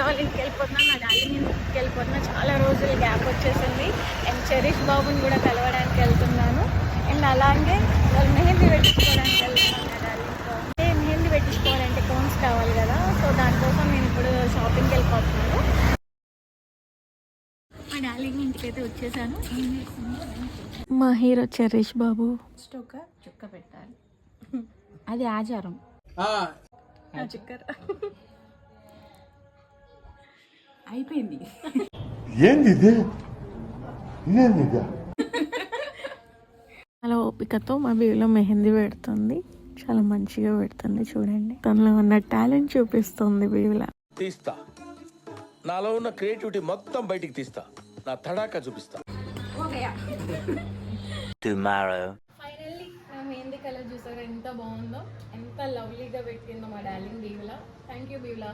వాళ్ళ ఇంటికి వెళ్ళిపోతున్నా, నా డార్లింగ్ ఇంటికి వెళ్ళిపోతున్నా. చాలా రోజులు గ్యాప్ వచ్చేసింది. అండ్ చరిష్ బాబుని కూడా కలవడానికి వెళ్తున్నాను. అండ్ అలాగే వాళ్ళు మెహందీ పెట్టించుకోవడానికి వెళ్తున్నాను నా డార్లింగ్తో. అంటే మెహందీ పెట్టించుకోవాలంటే కోన్స్ కావాలి కదా, సో దానికోసం నేను ఇప్పుడు షాపింగ్కి వెళ్ళిపోతున్నాను. మా డార్లింగ్ ఇంటికి అయితే వచ్చేసాను. ఏం చేస్తుంది మా హీరో చరిష్ బాబు. ఒక చుక్క పెట్టాలి, అది ఆచారం. చుక్కర్ అయిపోయింది. అలా ఓపికతో మా బీవిలో మెహందీ పెడుతుంది. చాలా మంచిగా పెడుతుంది. చూడండి, తనలో ఉన్న టాలెంట్ చూపిస్తుంది బీవిలా. తీస్తా, నాలో ఉన్న క్రియేటివిటీ మొత్తం బయటికి తీస్తా, నా తడాకా చూపిస్తా. ఫైనల్లీ నా మెహందీ కలర్ చూసారా ఎంత బాగుందో, ఎంత లవ్లీగా పెట్టిందో మా డార్లింగ్ బీవిలా. Thank you బీవిలా.